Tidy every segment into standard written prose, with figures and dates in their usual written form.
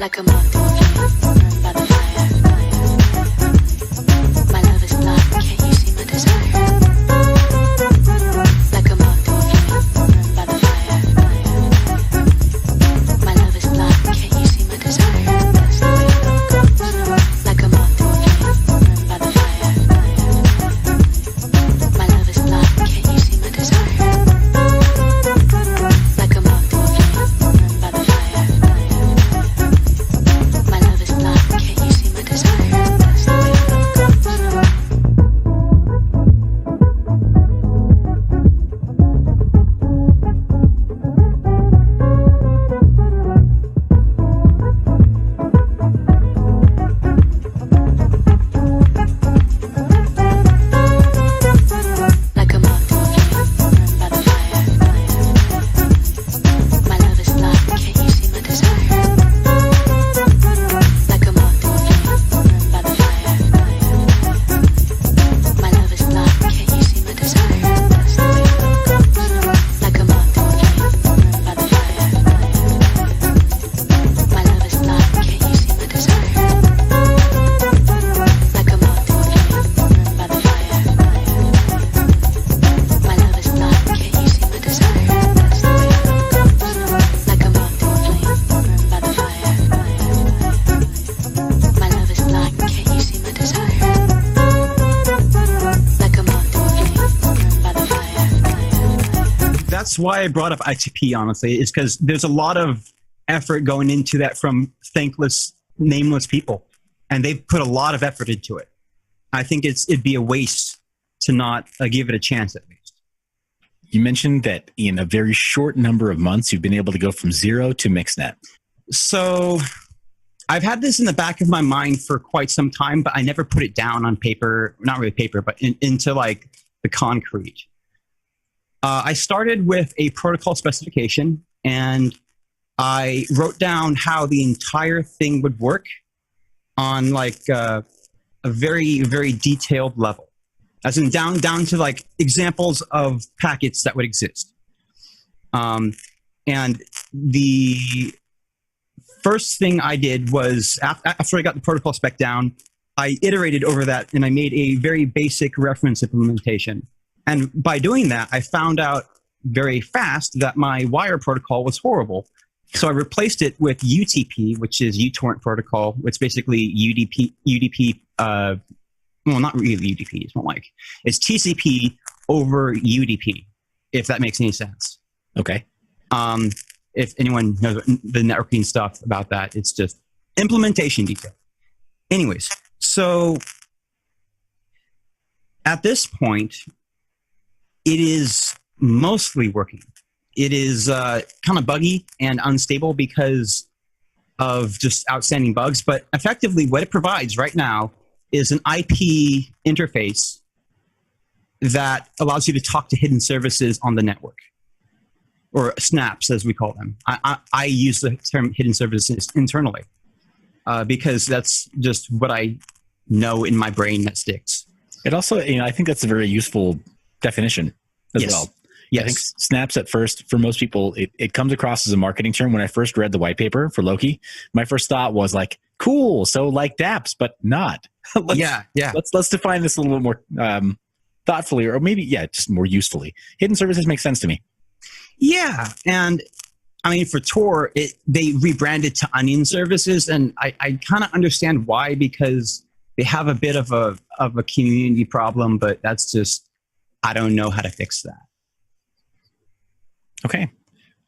Like a moth to a flame, burned by the fire. My love is blind, can't you see my desire? Like a moth to a flame, burned by the fire. My love is blind, can't you see my desire? That's the way love goes. Like a moth to a flame, burned by the fire. My love is blind, can't you see my desire? Like a moth to a flame, burned by the fire. My love is blind, can't you see my desire? That's the way love goes. Like a moth to a flame, burned by the fire. My love is blind, can't you see my desire? Like a moth to a flame, burned by the fire. My love is blind, can't you see my desire? That's the way love goes. Like a moth to a flame, burned by the fire. My love is blind, can't you see my desire? Like a moth to a flame, burned by the fire. My love is blind, can't you see my desire? That's the way love goes. Like a moth to a flame, burned by the fire. My love is blind, can't you see my desire? Like a moth to a flame, burned by the fire. That's why I brought up ITP, honestly, is because there's a lot of effort going into that from thankless, nameless people. And they've put a lot of effort into it. I think it'd be a waste to not give it a chance at least. You mentioned that in a very short number of months, you've been able to go from 0 to mixnet. So I've had this in the back of my mind for quite some time, but I never put it down on paper, not really paper, but into like the concrete. I started with a protocol specification and I wrote down how the entire thing would work on like a very, very detailed level. As in down to like examples of packets that would exist. And the first thing I did was after I got the protocol spec down, I iterated over that and I made a very basic reference implementation. And by doing that, I found out very fast that my wire protocol was horrible. So I replaced it with UTP, which is uTorrent protocol. It's basically UDP, well, not really UDP. It's more like it's TCP over UDP, if that makes any sense. Okay. If anyone knows the networking stuff about that, it's just implementation detail. Anyways, so at this point, it is mostly working. It is kind of buggy and unstable because of just outstanding bugs, but effectively what it provides right now is an IP interface that allows you to talk to hidden services on the network, or snaps as we call them. I use the term hidden services internally because that's just what I know in my brain that sticks. It also, I think that's a very useful definition as well. Yes. I think snaps at first, for most people, it comes across as a marketing term. When I first read the white paper for Loki, my first thought was like, cool, so like dApps, but not. Let's define this a little bit more thoughtfully, or maybe, just more usefully. Hidden services make sense to me. Yeah, and I mean, for Tor, they rebranded to Onion services, and I kind of understand why, because they have a bit of a community problem, but that's just, I don't know how to fix that. Okay,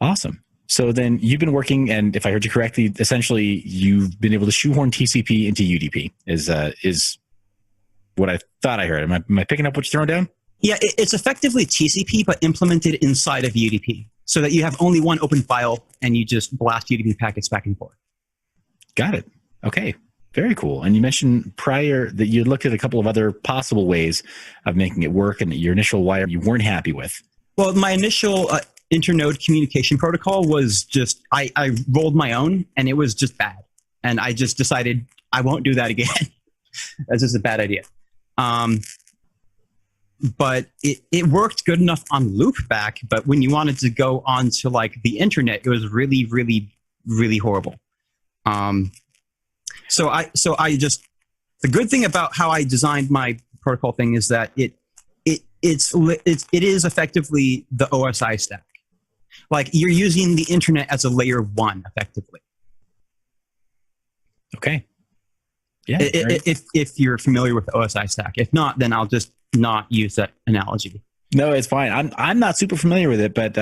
awesome. So then you've been working, and if I heard you correctly, essentially you've been able to shoehorn TCP into UDP is what I thought I heard. Am I picking up what you're throwing down? Yeah, it's effectively TCP, but implemented inside of UDP so that you have only one open file and you just blast UDP packets back and forth. Got it. Okay, very cool. And you mentioned prior that you looked at a couple of other possible ways of making it work, and your initial wire you weren't happy with. Well, my initial internode communication protocol was just, I rolled my own and it was just bad. And I just decided I won't do that again. That's just a bad idea. But it worked good enough on loopback, but when you wanted to go on to like the internet, it was really, really, really horrible. So I just, the good thing about how I designed my protocol thing is that it is effectively the OSI stack. Like you're using the internet as a layer 1 effectively. Okay. Yeah. If you're familiar with the OSI stack. If not, then I'll just not use that analogy. No, it's fine. I'm not super familiar with it, but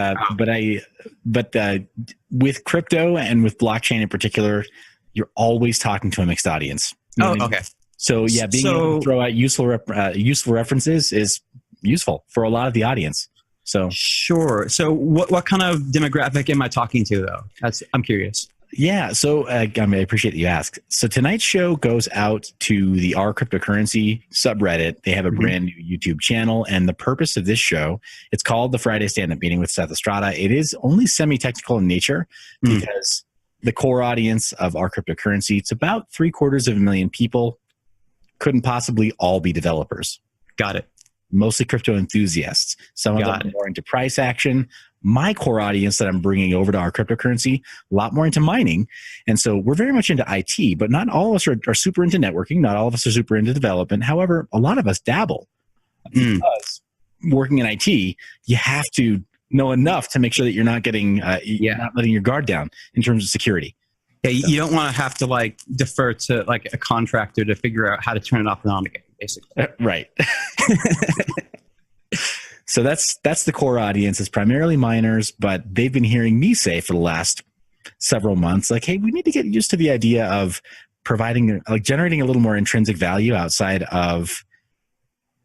with crypto and with blockchain in particular, you're always talking to a mixed audience. You know what I mean? Okay. So yeah, being able to throw out useful references is useful for a lot of the audience. So sure. So what kind of demographic am I talking to though? I'm curious. Yeah. So I appreciate that you asked. So tonight's show goes out to the R cryptocurrency subreddit. They have a brand new YouTube channel, and the purpose of this show, it's called the Friday Standup Meeting with Seth Estrada. It is only semi-technical in nature because the core audience of R cryptocurrency, it's about 750,000 people, couldn't possibly all be developers. Got it. Mostly crypto enthusiasts. Some of them are more into price action. My core audience that I'm bringing over to our cryptocurrency, a lot more into mining. And so we're very much into IT, but not all of us are super into networking. Not all of us are super into development. However, a lot of us dabble. Because working in IT, you have to know enough to make sure that you're not getting, you're not letting your guard down in terms of security. Yeah, you don't want to have to like defer to like a contractor to figure out how to turn it off and on again, basically. Right. So that's the core audience. It's primarily miners, but they've been hearing me say for the last several months, like, hey, we need to get used to the idea of providing, like generating a little more intrinsic value outside of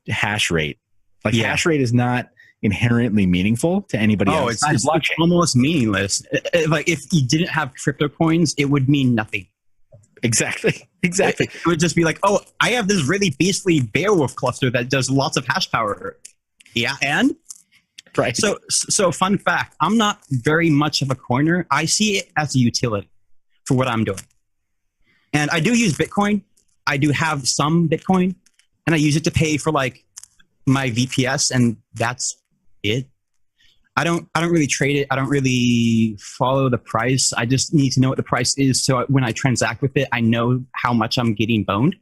hash rate. Like hash rate is not inherently meaningful to anybody else. It's almost meaningless. Like if you didn't have crypto coins, it would mean nothing. Exactly. It would just be like, oh, I have this really beastly Beowulf cluster that does lots of hash power. Yeah, and right. So fun fact, I'm not very much of a coiner. I see it as a utility for what I'm doing. And I do use Bitcoin. I do have some Bitcoin, and I use it to pay for like my VPS, and that's it. I don't really trade it. I don't really follow the price. I just need to know what the price is, so when I transact with it, I know how much I'm getting boned.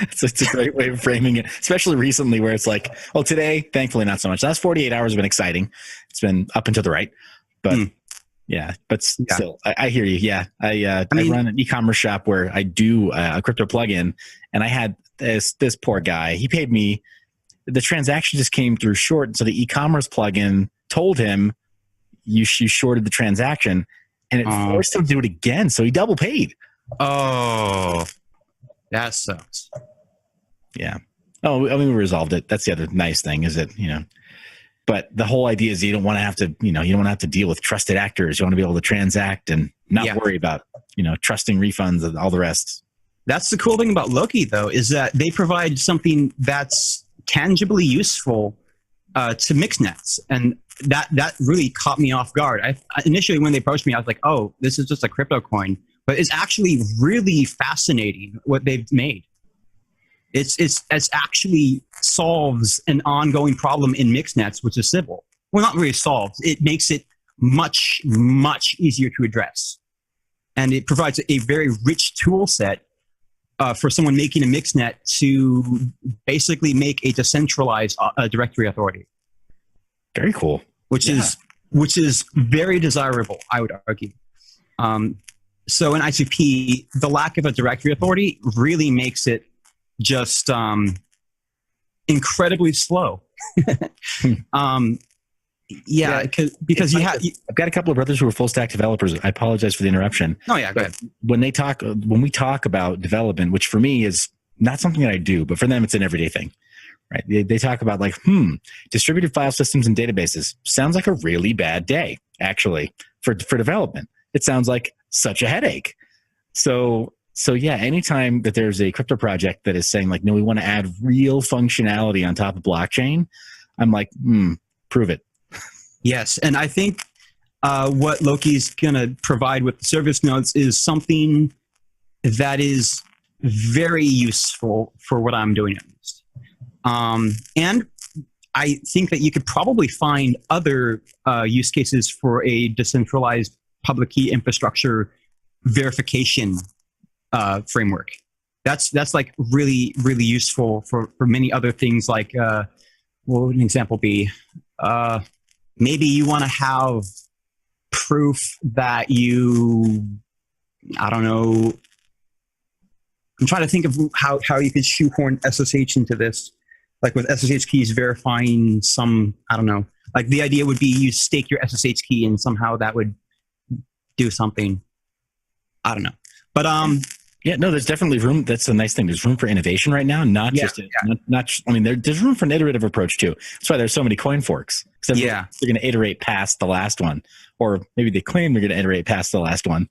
It's a great way of framing it, especially recently where it's like, well, today, thankfully, not so much. Last 48 hours have been exciting. It's been up and to the right, but still, I hear you. Yeah. I run an e-commerce shop where I do a crypto plugin, and I had this poor guy. He paid me. The transaction just came through short. So the e-commerce plugin told him you shorted the transaction, and it forced him to do it again. So he double paid. Oh, that sucks. Yeah. Oh, I mean, we resolved it. That's the other nice thing is that, but the whole idea is you don't want to have to, you don't want to have to deal with trusted actors. You want to be able to transact and not worry about, trusting refunds and all the rest. That's the cool thing about Loki, though, is that they provide something that's tangibly useful to mixnets. And that really caught me off guard. Initially, when they approached me, I was like, oh, this is just a crypto coin. But it's actually really fascinating what they've made. It's actually solves an ongoing problem in mixnets, which is Sybil. Well, not really solves. It makes it much, much easier to address. And it provides a very rich tool set for someone making a mixnet to basically make a decentralized directory authority. Very cool. Which is very desirable, I would argue. So in ICP, the lack of a directory authority really makes it just incredibly slow. Because I've got a couple of brothers who are full stack developers. I apologize for the interruption. Oh yeah, go ahead. When we talk about development, which for me is not something that I do, but for them it's an everyday thing, right? They talk about like, distributed file systems and databases sounds like a really bad day, actually, for development. It sounds like such a headache. So yeah, anytime that there's a crypto project that is saying like, no, we want to add real functionality on top of blockchain, I'm like, prove it. Yes, and I think what Loki's going to provide with the service nodes is something that is very useful for what I'm doing at least. And I think that you could probably find other use cases for a decentralized public key infrastructure verification framework. That's like really, really useful for many other things. Like, what would an example be? Maybe you want to have proof that you, I don't know. I'm trying to think of how you could shoehorn SSH into this. Like with SSH keys verifying some, I don't know. Like the idea would be you stake your SSH key and somehow that would do something. I don't know. But yeah, no, there's definitely room. That's a nice thing. There's room for innovation right now. Not just. I mean, there's room for an iterative approach too. That's why there's so many coin forks. They're going to iterate past the last one, or maybe they claim they're going to iterate past the last one.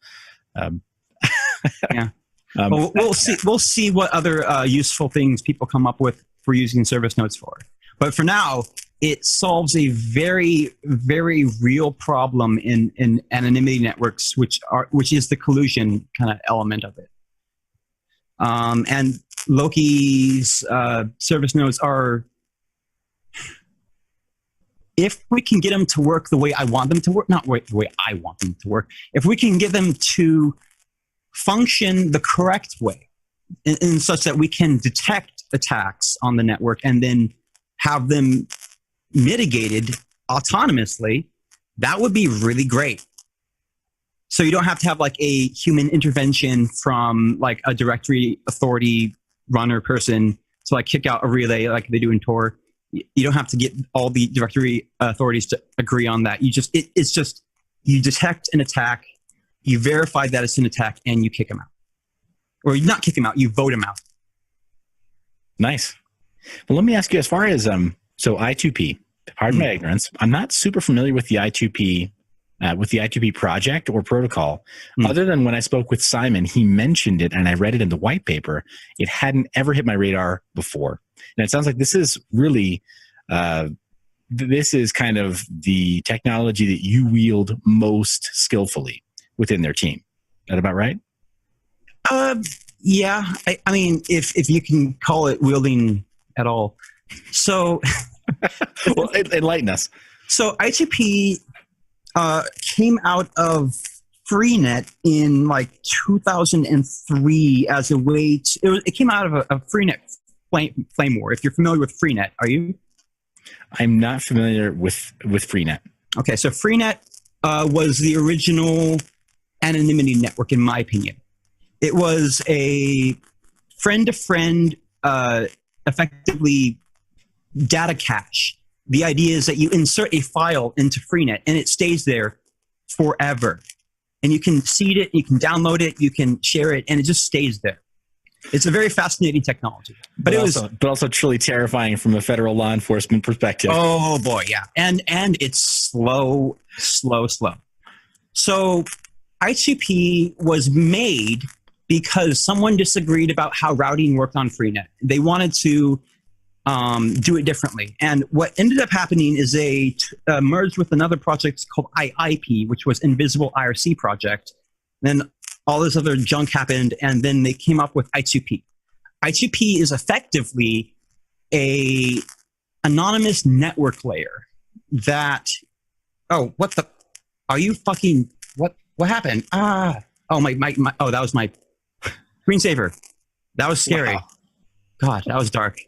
Yeah. Well, we'll see. We'll see what other useful things people come up with for using service nodes for. But for now, it solves a very, very real problem in anonymity networks, which is the collusion kind of element of it. And Loki's service nodes are, if we can get them to work the way I want them to work, not the way I want them to work, if we can get them to function the correct way, in such that we can detect attacks on the network and then have them mitigated autonomously, that would be really great. So you don't have to have like a human intervention from like a directory authority runner person to like kick out a relay like they do in Tor. You don't have to get all the directory authorities to agree on that. It's just you detect an attack, you verify that it's an attack, and you kick them out. Or not kick them out, you vote them out. Nice. Well, let me ask you, as far as so I2P, pardon my ignorance, I'm not super familiar with the I2P project or protocol. Other than when I spoke with Simon, he mentioned it and I read it in the white paper. It hadn't ever hit my radar before. And it sounds like this is really, this is kind of the technology that you wield most skillfully within their team. Is that about right? Yeah. I mean, if you can call it wielding at all. So, well, enlighten us. So I2P came out of Freenet in like 2003 as a way to, it came out of a Freenet flame war. If you're familiar with Freenet, are you? I'm not familiar with Freenet. Okay, so Freenet was the original anonymity network, in my opinion. It was a friend-to-friend, effectively data cache. The idea is that you insert a file into Freenet and it stays there forever. And you can seed it, you can download it, you can share it, and it just stays there. It's a very fascinating technology. But also truly terrifying from a federal law enforcement perspective. Oh boy, yeah. And it's slow. So I2P was made because someone disagreed about how routing worked on Freenet. They wanted to do it differently. And what ended up happening is they merged with another project called IIP, which was Invisible IRC project. Then all this other junk happened, and then they came up with I2P. I2P is effectively a anonymous network layer that, oh, what the, are you fucking, what happened? Oh, oh, that was my screensaver. That was scary. Wow. God, that was dark.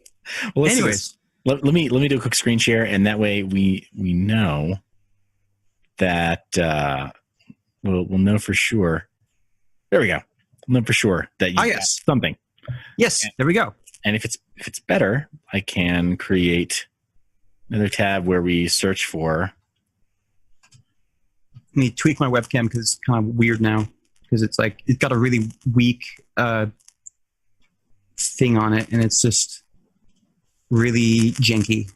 Well, anyways, let me do a quick screen share, and that way we know that we'll know for sure. There we go. We'll know for sure that you got something. Yes, there we go. And if it's better, I can create another tab where we search for. Let me tweak my webcam because it's kind of weird now, because it's like it's got a really weak thing on it, and it's just really janky.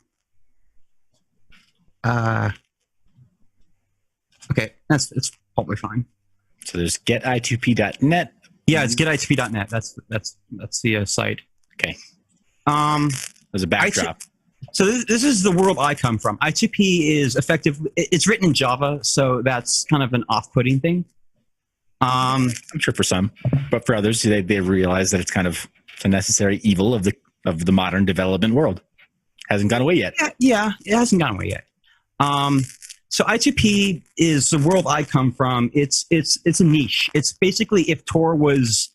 Okay, it's probably fine. So there's getI2P.net. Yeah, it's getI2P.net. That's the site. Okay. There's a backdrop. So this is the world I come from. I2P is effectively, it's written in Java, so that's kind of an off-putting thing. I'm sure for some, but for others, they realize that it's kind of a necessary evil of the modern development world. Hasn't gone away yet. Yeah, it hasn't gone away yet. So I2P is the world I come from. It's a niche. It's basically if Tor was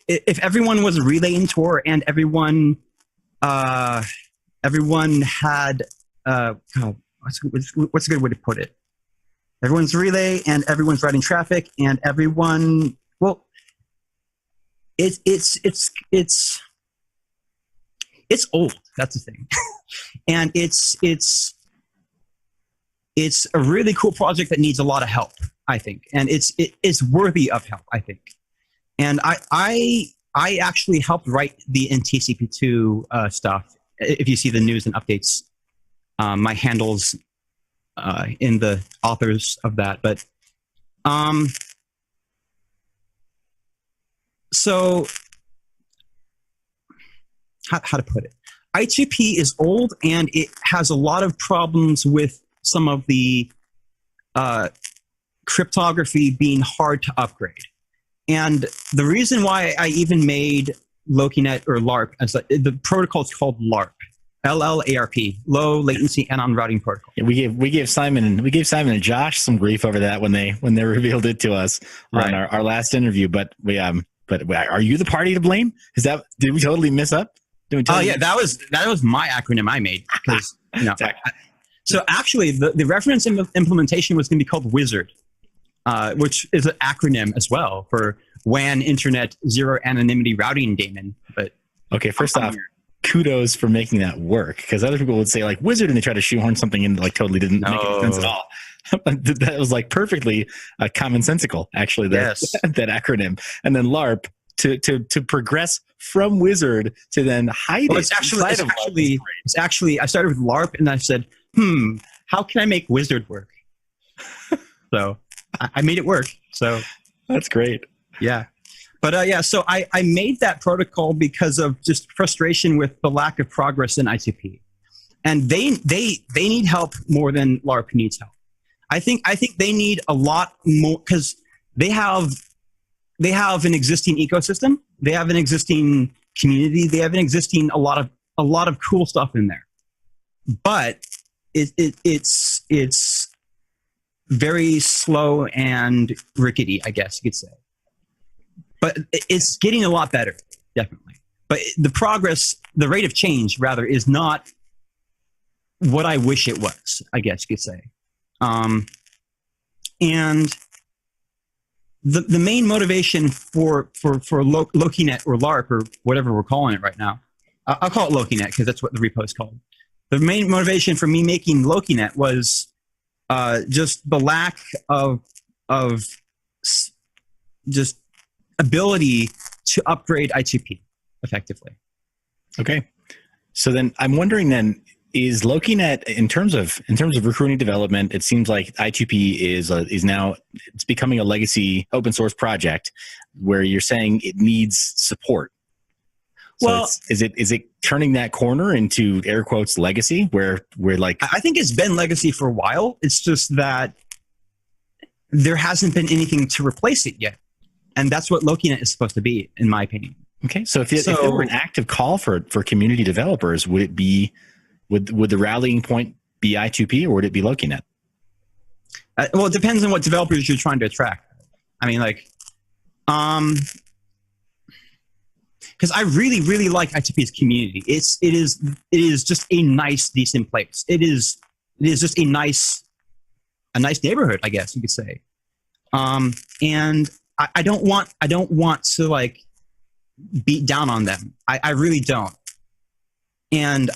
if everyone was a relay in Tor and everyone had God, what's a good way to put it? Everyone's relay and everyone's routing traffic and everyone. Well, it's old. That's the thing, and it's a really cool project that needs a lot of help, I think, and it's worthy of help, I think. And I actually helped write the NTCP2 stuff. If you see the news and updates, my handles in the authors of that. But so how to put it? I2P is old and it has a lot of problems with some of the cryptography being hard to upgrade. And the reason why I even made LOKINET or LARP, as the protocol is called LARP, LLARP, low latency anon routing protocol. Yeah, we gave Simon and Josh some grief over that when they revealed it to us on our last interview. But are you the party to blame? Did we totally miss up? Oh yeah, that was my acronym I made because So actually, the reference implementation was going to be called Wizard, which is an acronym as well for WAN Internet Zero Anonymity Routing Daemon. But okay, first off, kudos for making that work, because other people would say like Wizard and they try to shoehorn something in that like totally didn't make any sense at all. That was like perfectly commonsensical, actually. That acronym, and then LARP to progress from Wizard to then hide it. It's actually I started with LARP and I said, how can I make Wizard work? So I made it work. So that's great. Yeah. But so I made that protocol because of just frustration with the lack of progress in I2P. And they need help more than LARP needs help. I think they need a lot more because they have an existing ecosystem. They have an existing community. They have an existing a lot of cool stuff in there. But it's very slow and rickety, I guess you could say. But it's getting a lot better, definitely. But the rate of change, rather, is not what I wish it was, I guess you could say. And the main motivation for LOKINET or LARP or whatever we're calling it right now, I'll call it LOKINET because that's what the repo is called. The main motivation for me making LOKINET was just the lack of just ability to upgrade I2P effectively. Okay, so then I'm wondering then, is LOKINET in terms of recruiting development, it seems like I2P is now it's becoming a legacy open source project where you're saying it needs support. So well, is it turning that corner into air quotes legacy where we're like, I think it's been legacy for a while. It's just that there hasn't been anything to replace it yet. And that's what LOKINET is supposed to be, in my opinion. Okay. So if there were an active call for community developers, would it be, would the rallying point be I2P or would it be LOKINET? Well, it depends on what developers you're trying to attract. I mean, like, because I really, really like I2P's community. It is just a nice, decent place. It is just a nice neighborhood, I guess you could say. And I don't want to like beat down on them. I really don't. And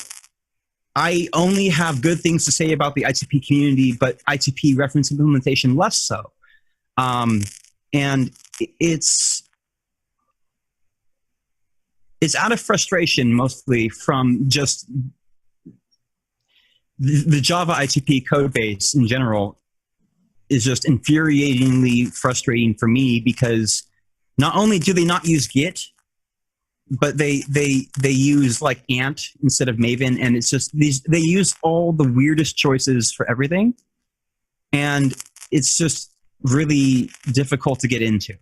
I only have good things to say about the I2P community, but I2P reference implementation less so. And it's out of frustration mostly from just the Java I2P code base in general is just infuriatingly frustrating for me because not only do they not use Git, but they use like Ant instead of Maven, and it's just they use all the weirdest choices for everything, and it's just really difficult to get into.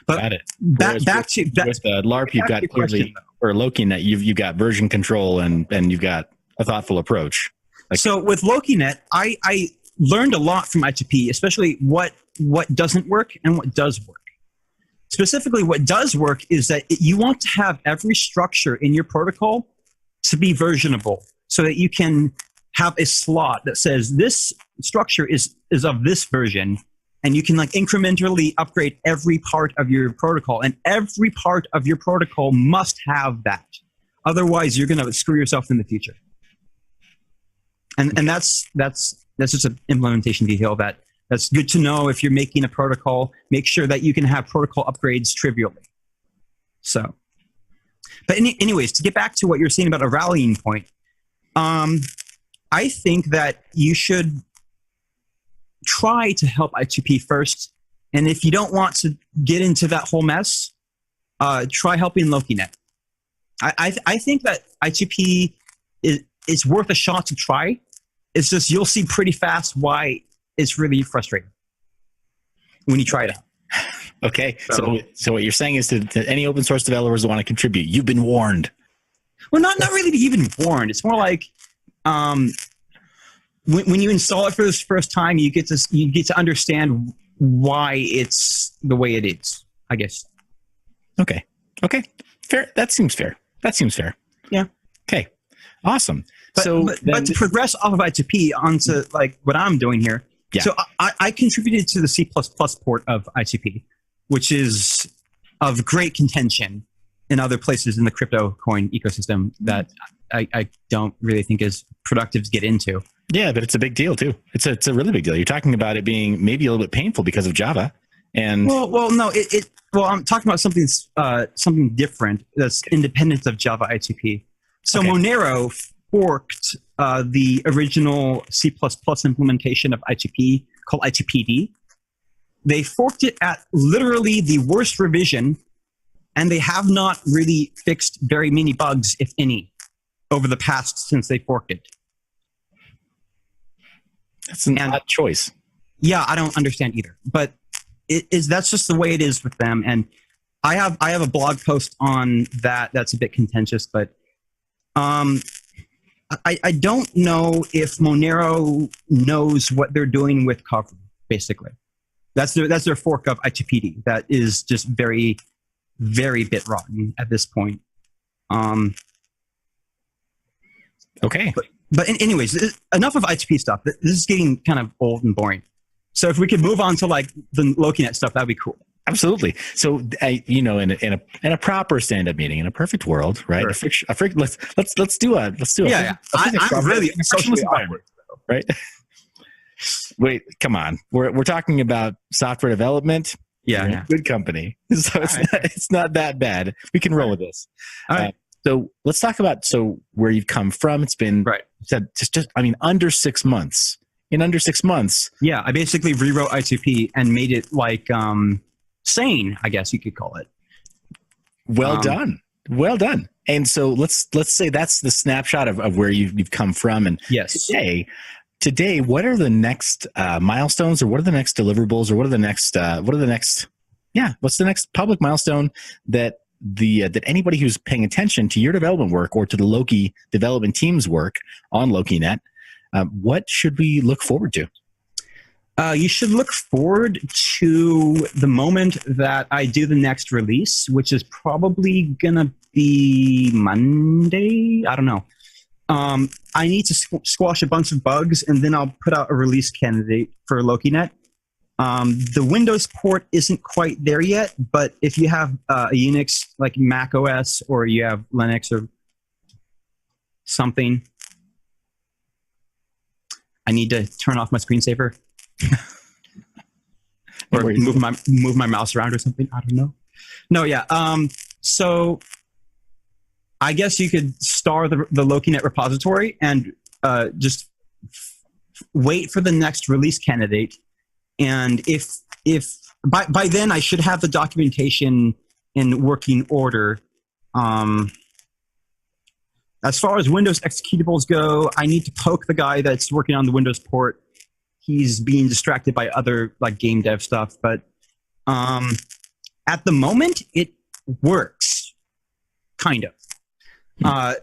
But got it. Back to LARP, you've got clearly, or LOKINET, you've got version control and you've got a thoughtful approach. So with LOKINET, I learned a lot from I2P, especially what doesn't work and what does work. Specifically, what does work is that you want to have every structure in your protocol to be versionable, so that you can have a slot that says this structure is of this version, and you can like incrementally upgrade every part of your protocol, and every part of your protocol must have that. Otherwise, you're going to screw yourself in the future. And that's just an implementation detail that's good to know if you're making a protocol. Make sure that you can have protocol upgrades trivially. So, but anyways, to get back to what you're saying about a rallying point, I think that you should try to help I2P first. And if you don't want to get into that whole mess, try helping LOKINET. I think that I2P is worth a shot to try. It's just you'll see pretty fast why it's really frustrating when you try it out. Okay, so what you're saying is to any open source developers who want to contribute, you've been warned. Well, not really that you've been warned. It's more like when you install it for the first time, you get to understand why it's the way it is, I guess. Okay, fair. That seems fair. Yeah. Okay, awesome. But to progress off of I2P onto like what I'm doing here. Yeah. So I contributed to the C++ port of I2P, which is of great contention in other places in the crypto coin ecosystem that I don't really think is productive to get into. Yeah, but it's a big deal too. It's a really big deal. You're talking about it being maybe a little bit painful because of Java. And well, no, I'm talking about something different that's independent of Java I2P. So okay. Monero forked the original C++ implementation of I2P called I2PD. They forked it at literally the worst revision, and they have not really fixed very many bugs, if any, over the past since they forked it. That's an odd choice. Yeah, I don't understand either. But that's just the way it is with them. And I have a blog post on that's a bit contentious, but I don't know if Monero knows what they're doing with cover, basically. That's their fork of I2PD. That is just very, very bit rotten at this point. Okay. But anyways, enough of I2P stuff. This is getting kind of old and boring. So if we could move on to like the LOKINET stuff, that'd be cool. Absolutely. So in a proper stand-up meeting, in a perfect world, right? Sure. Let's do a yeah. I'm really socially awkward, right? Wait, come on. We're talking about software development. Yeah. Good company. So it's not that bad. We can roll with this. All right. So let's talk about where you've come from. It's been under 6 months. In under 6 months. Yeah, I basically rewrote I2P and made it like sane, I guess you could call it. Well done. And so let's say that's the snapshot of where you've come from. And yes, today, what are the next milestones, or what are the next deliverables, or what's the next public milestone that that anybody who's paying attention to your development work or to the Loki development team's work on LOKINET, what should we look forward to? You should look forward to the moment that I do the next release, which is probably going to be Monday. I don't know. I need to squash a bunch of bugs, and then I'll put out a release candidate for LOKINET. The Windows port isn't quite there yet, but if you have a Unix like Mac OS, or you have Linux or something, I need to turn off my screensaver or move my mouse around or something. I don't know. No, yeah. So I guess you could star the LOKINET repository and just wait for the next release candidate. And if by then I should have the documentation in working order. As far as Windows executables go, I need to poke the guy that's working on the Windows port. He's being distracted by other like game dev stuff, but at the moment it works, kind of.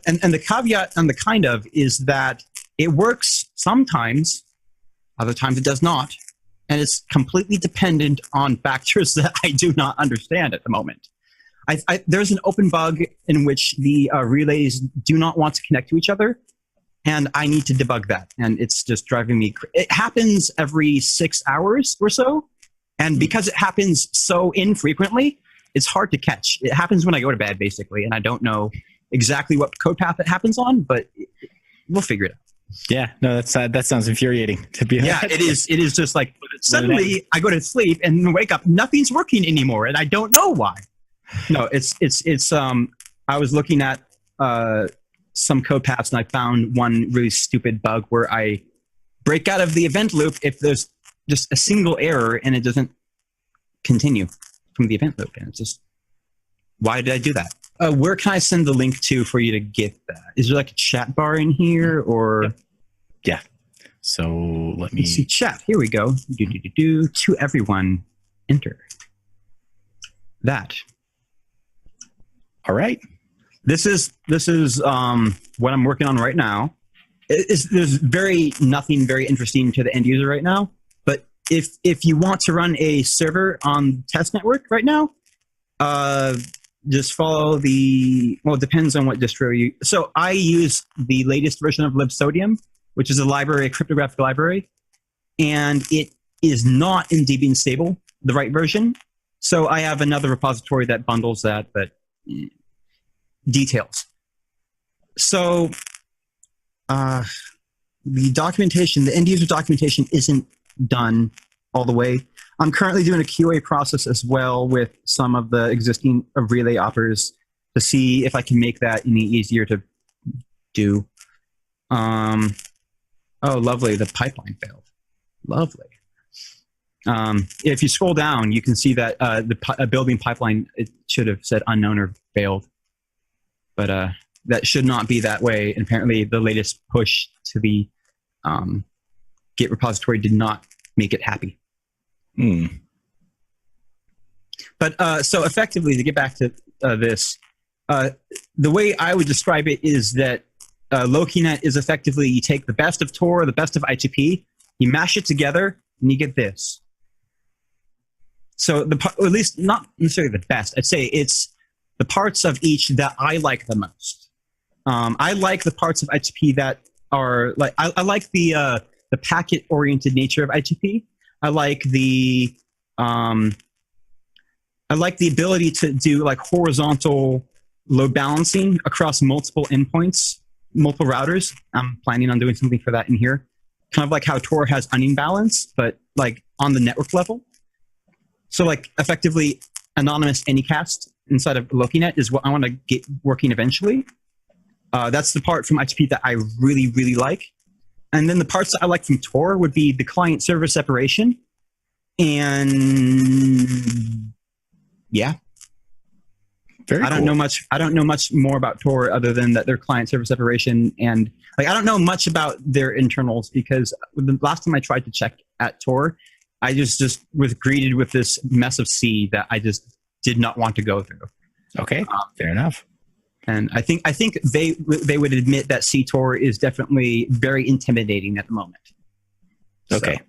And the caveat on the kind of is that it works sometimes, Other times it does not. And it's completely dependent on factors that I do not understand at the moment. There's an open bug in which the relays do not want to connect to each other, and I need to debug that. And it's just driving me crazy. It happens every 6 hours or so, and because it happens so infrequently, it's hard to catch. It happens when I go to bed, basically, and I don't know exactly what code path it happens on, but we'll figure it out. Yeah, no, that sounds infuriating to be honest. Yeah, it is. It is just like suddenly I go to sleep and wake up, nothing's working anymore, and I don't know why. No, it's I was looking at some code paths and I found one really stupid bug where I break out of the event loop if there's just a single error and it doesn't continue from the event loop, and it's just, why did I do that? Where can I send the link to for you to get that? Is there like a chat bar in here, or? Yeah. So let me see chat. Here we go. To everyone, enter that. All right. This is what I'm working on right now. There's nothing very interesting to the end user right now. But if you want to run a server on test network right now, just follow it depends on what distro you. So I use the latest version of libsodium, which is a cryptographic library, and it is not in Debian stable, the right version. So I have another repository that bundles that, but details. So the documentation, the end user documentation isn't done all the way. I'm currently doing a QA process as well with some of the existing relay operators to see if I can make that any easier to do. Oh, lovely. The pipeline failed. Lovely. If you scroll down, you can see that the building pipeline, it should have said unknown or failed. But that should not be that way. And apparently the latest push to the Git repository did not make it happy. But so effectively, to get back to this, the way I would describe it is that LOKINET is effectively, you take the best of Tor, the best of I2P, you mash it together, and you get this. So, or at least not necessarily the best. I'd say it's the parts of each that I like the most. I like the parts of I2P that are like, I like the packet-oriented nature of I2P. I like the ability to do like horizontal load balancing across multiple endpoints, multiple routers. I'm planning on doing something for that in here. Kind of like how Tor has onion balance, but like on the network level. So like effectively anonymous anycast inside of LOKINET is what I want to get working eventually. That's the part from I2P that I really, really like. And then the parts that I like from Tor would be the client-server separation. And yeah. I don't know much more about Tor other than that they're client-server separation. And like I don't know much about their internals because the last time I tried to check at Tor, I just was greeted with this mess of C that I just did not want to go through. Okay, fair enough. And I think they would admit that CTOR is definitely very intimidating at the moment. Okay.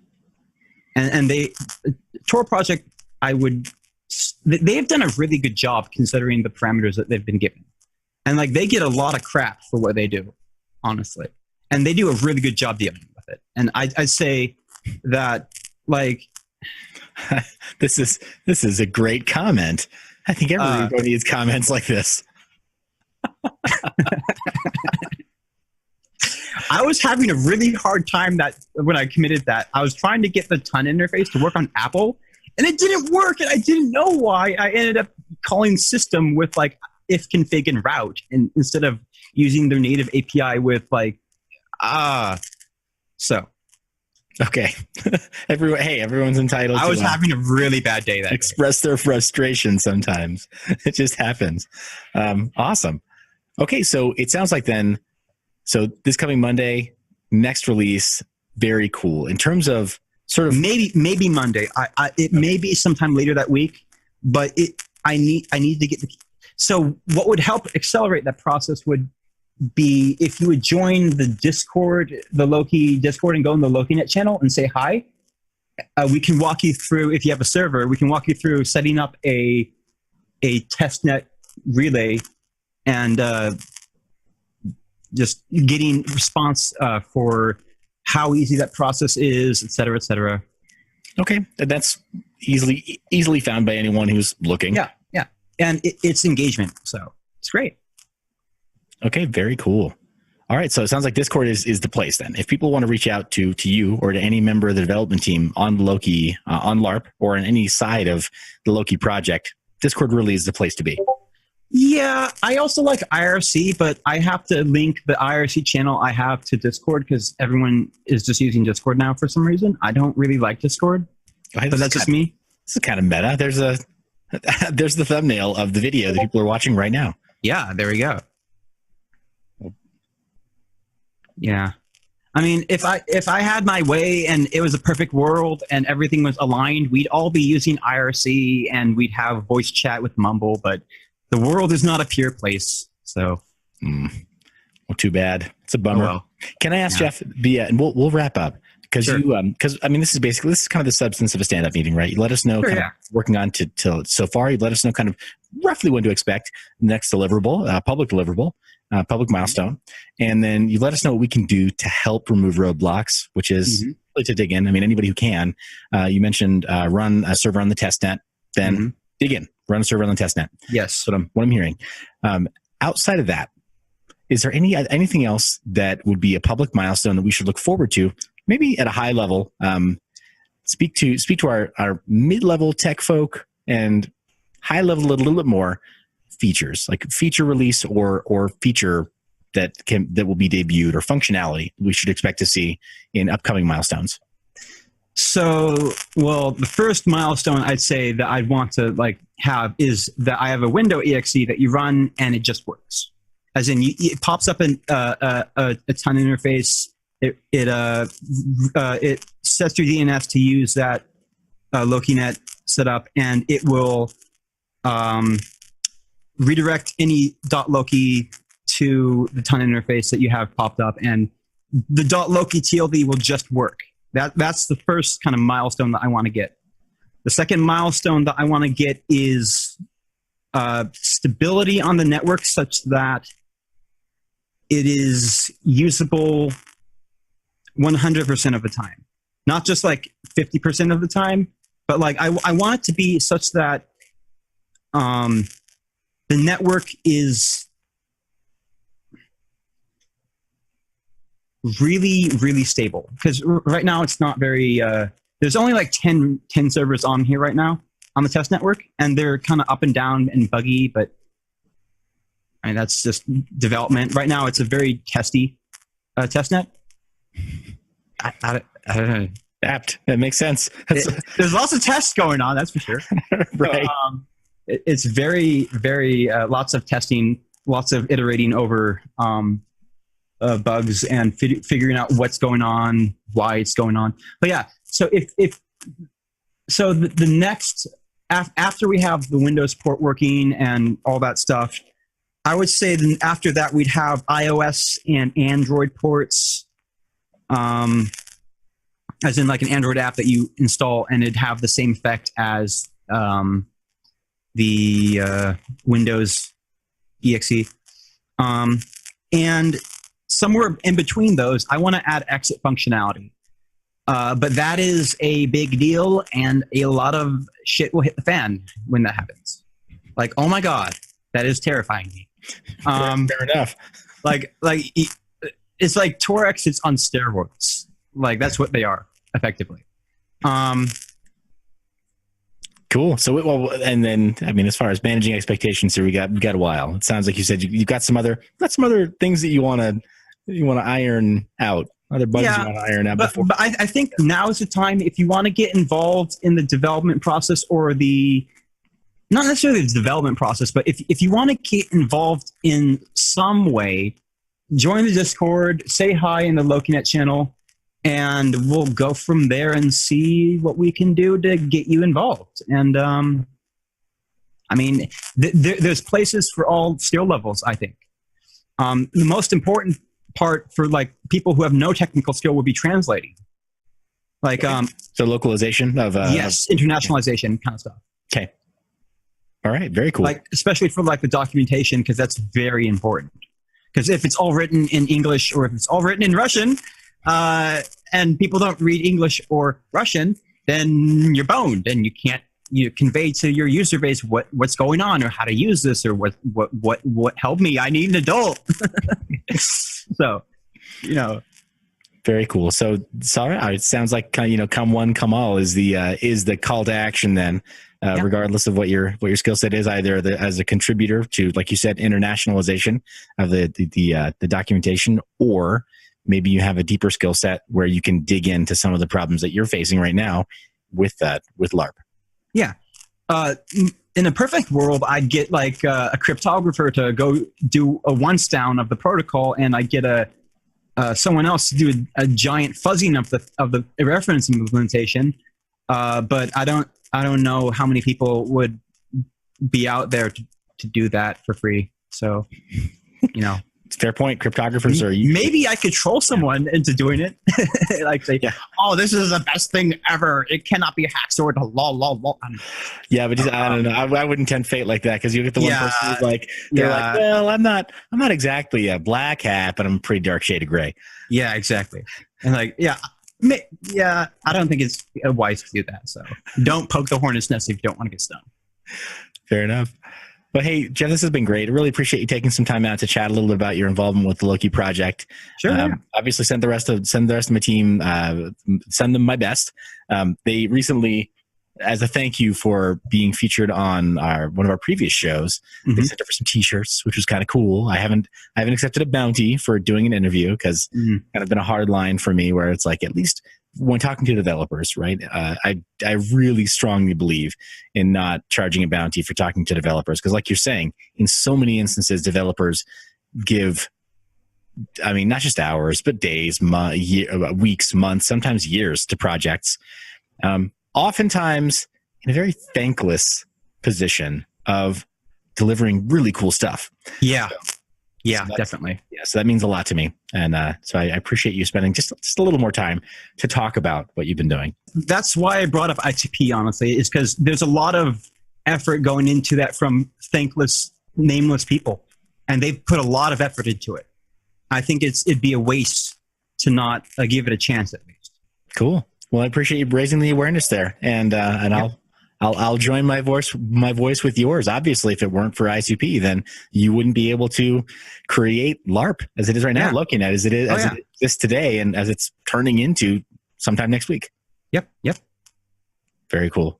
So, and Tor project, they've done a really good job considering the parameters that they've been given. And like they get a lot of crap for what they do, honestly. And they do a really good job dealing with it. And I'd say that like this is a great comment. I think everybody needs comments like this. I was having a really hard time when I committed that. I was trying to get the TUN interface to work on Apple, and it didn't work, and I didn't know why. I ended up calling system with like if config and route, and instead of using their native API with like so. Okay. Everyone's entitled to having a really bad day that express their frustration sometimes. It just happens. Awesome. Okay, so it sounds like then, so this coming Monday, next release, very cool. In terms of sort of maybe Monday. It may be sometime later that week, but I need to get so what would help accelerate that process would be if you would join the Discord, the Loki Discord, and go in the LOKINET channel and say hi. We can walk you through, if you have a server, we can walk you through setting up a testnet relay and just getting response for how easy that process is, et cetera, et cetera. Okay, that's easily found by anyone who's looking. Yeah, yeah, and it's engagement, so it's great. Okay, very cool. All right, so it sounds like Discord is the place then. If people want to reach out to you or to any member of the development team on Loki, on LARP, or on any side of the Loki project, Discord really is the place to be. Yeah, I also like IRC, but I have to link the IRC channel I have to Discord because everyone is just using Discord now for some reason. I don't really like Discord, but that's just me. This is kind of meta. There's the thumbnail of the video that people are watching right now. Yeah, there we go. Yeah. I mean, if I had my way and it was a perfect world and everything was aligned, we'd all be using IRC and we'd have voice chat with Mumble, but the world is not a pure place. So, well, too bad. It's a bummer. Oh, well. Can I ask Jeff, and we'll wrap up because sure. because I mean, this is kind of the substance of a stand-up meeting, right? You let us know kind of working on till so far. You let us know kind of roughly when to expect next deliverable, public deliverable. Public milestone, and then you let us know what we can do to help remove roadblocks, which is really to dig in. I mean, anybody who can. You mentioned run a server on the testnet, then dig in, run a server on the testnet. Yes, what I'm hearing. Outside of that, is there anything else that would be a public milestone that we should look forward to? Maybe at a high level, speak to our mid-level tech folk and high level a little bit more. Features like feature release or feature that will be debuted or functionality we should expect to see in upcoming milestones. So, well, the first milestone I'd say that I'd want to have is that I have a window exe that you run and it just works. As in, it pops up in a ton interface. It sets your DNS to use that LOKINET setup, and it will redirect any .loki to the ton interface that you have popped up, and the .loki TLD will just work. That's the first kind of milestone that I want to get. The second milestone that I want to get is stability on the network such that it is usable 100% of the time. Not just 50% of the time, but I want it to be such that the network is really, really stable. Because right now it's not very... there's only 10 servers on here right now on the test network, and they're kind of up and down and buggy, but I mean, that's just development. Right now it's a very testy testnet. I don't know. Apt. That makes sense. There's lots of tests going on, that's for sure. Right. So, it's very, very lots of testing, lots of iterating over bugs and figuring out what's going on, why it's going on. But yeah, so the next after we have the Windows port working and all that stuff, I would say then after that we'd have iOS and Android ports, as in an Android app that you install and it'd have the same effect as the Windows exe. And somewhere in between those, I want to add exit functionality. But that is a big deal, and a lot of shit will hit the fan when that happens. Oh my God, that is terrifying me. Fair enough. It's like Tor exits on steroids. That's what they are, effectively. Cool. So, and then, I mean, as far as managing expectations here, we got a while. It sounds like you said you got some other things that you want to iron out, other bugs you want to iron out before. But I think now is the time if you want to get involved in the development process or not necessarily the development process, but if you want to get involved in some way, join the Discord, say hi in the LOKINET channel, and we'll go from there and see what we can do to get you involved. And I mean, there's places for all skill levels, I think. The most important part for like people who have no technical skill would be translating. Like, so localization of, yes, internationalization kind of stuff. Okay. All right. Very cool. Like, especially for like the documentation, because that's very important. Because if it's all written in English or if it's all written in Russian, and people don't read English or Russian, then you're boned and you convey to your user base what's going on or how to use this or what help me. I need an adult. So, Very cool. So sorry, it sounds like come one, come all is the call to action then, regardless of what your skill set is, either as a contributor to, like you said, internationalization of the documentation, or maybe you have a deeper skill set where you can dig into some of the problems that you're facing right now with LARP. Yeah. In a perfect world, I'd get like a cryptographer to go do a once down of the protocol, and I get someone else to do a giant fuzzing of the reference implementation. But I don't know how many people would be out there to do that for free. So, It's a fair point. Cryptographers are maybe I could troll someone into doing it. Like say, oh, this is the best thing ever. It cannot be hacked or law. Yeah, but I don't know. I wouldn't tempt fate like that, because you get the one person who's like, they're like, well, I'm not exactly a black hat, but I'm a pretty dark shade of gray. Yeah, exactly. And like, I don't think it's wise to do that. So don't poke the hornet's nest if you don't want to get stung. Fair enough. But hey, Jeff, this has been great. I really appreciate you taking some time out to chat a little bit about your involvement with the Loki project. Sure. Obviously, send the rest of my team. Send them my best. They recently, as a thank you for being featured on one of our previous shows, they sent over some T-shirts, which was kind of cool. I haven't accepted a bounty for doing an interview, because kind of been a hard line for me, where it's like, at least when talking to developers, right? I really strongly believe in not charging a bounty for talking to developers, because like you're saying, in so many instances, developers give, not just hours, but days, weeks, months, sometimes years to projects. Oftentimes in a very thankless position of delivering really cool stuff. Yeah. Yeah, definitely. Yeah, so that means a lot to me. And so I appreciate you spending just a little more time to talk about what you've been doing. That's why I brought up ITP, honestly, is because there's a lot of effort going into that from thankless, nameless people. And they've put a lot of effort into it. I think it'd be a waste to not give it a chance, at least. Cool. Well, I appreciate you raising the awareness there. And I'll join my voice with yours. Obviously, if it weren't for ICP, then you wouldn't be able to create LARP as it is right now, LOKINET as it is today, and as it's turning into sometime next week. Yep. Very cool.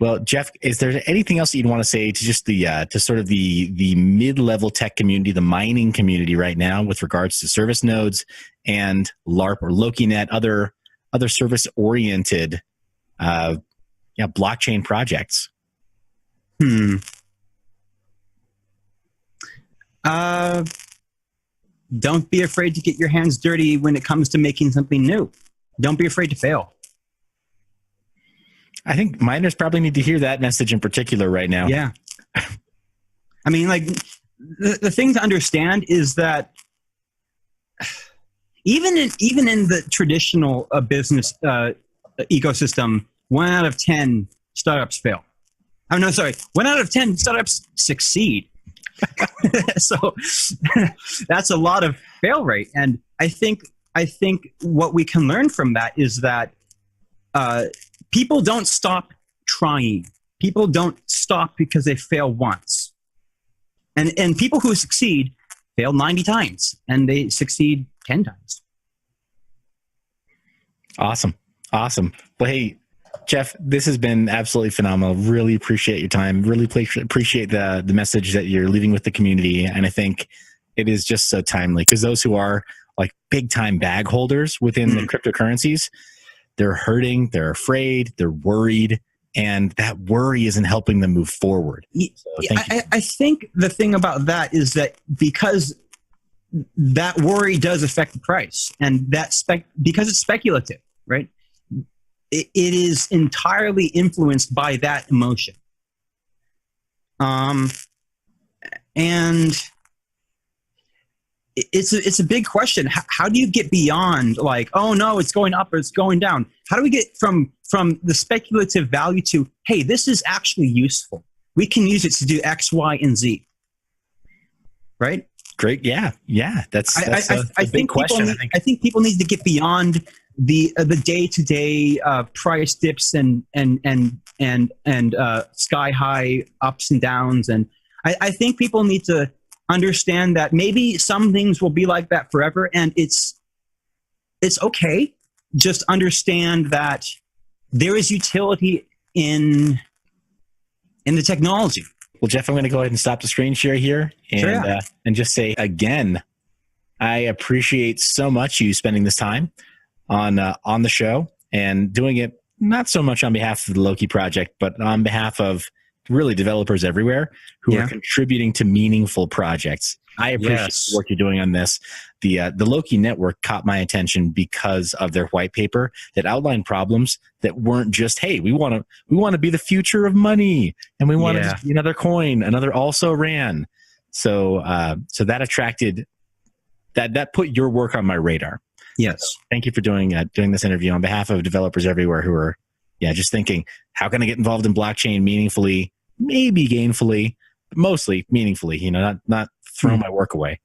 Well, Jeff, is there anything else that you'd want to say to just to sort of the mid-level tech community, the mining community right now, with regards to service nodes and LARP or LOKINET, other service-oriented blockchain projects? Don't be afraid to get your hands dirty when it comes to making something new. Don't be afraid to fail. I think miners probably need to hear that message in particular right now. Yeah. The thing to understand is that even in the traditional business ecosystem, 1 out of 10 startups fail. Oh, no, sorry. 1 out of 10 startups succeed. So that's a lot of fail rate. And I think what we can learn from that is that people don't stop trying. People don't stop because they fail once. And people who succeed fail 90 times, and they succeed 10 times. Awesome. Well, hey, Jeff, this has been absolutely phenomenal. Really appreciate your time. Really appreciate the message that you're leaving with the community. And I think it is just so timely, because those who are like big time bag holders within the cryptocurrencies, they're hurting, they're afraid, they're worried, and that worry isn't helping them move forward. So I think the thing about that is that because that worry does affect the price, and because it's speculative, right? It is entirely influenced by that emotion. And it's a big question. How do you get beyond like, oh no, it's going up or it's going down? How do we get from the speculative value to, hey, this is actually useful. We can use it to do X, Y, and Z. Right? Great. Yeah. That's I big question. I think people need to get beyond the day-to-day price dips and sky high ups and downs, and I think people need to understand that maybe some things will be like that forever, and it's okay. Just understand that there is utility in the technology. Well, Jeff, I'm going to go ahead and stop the screen share here and Sure, yeah. And just say again, I appreciate so much you spending this time on the show and doing it not so much on behalf of the Loki project, but on behalf of really developers everywhere who are contributing to meaningful projects. I appreciate the work you're doing on this. The Loki network caught my attention because of their white paper that outlined problems that weren't just, hey, we want to be the future of money and we want to be another coin, another also ran. So that attracted that put your work on my radar. Yes. So thank you for doing this interview on behalf of developers everywhere who are just thinking, how can I get involved in blockchain meaningfully, maybe gainfully, but mostly meaningfully, not throw my work away.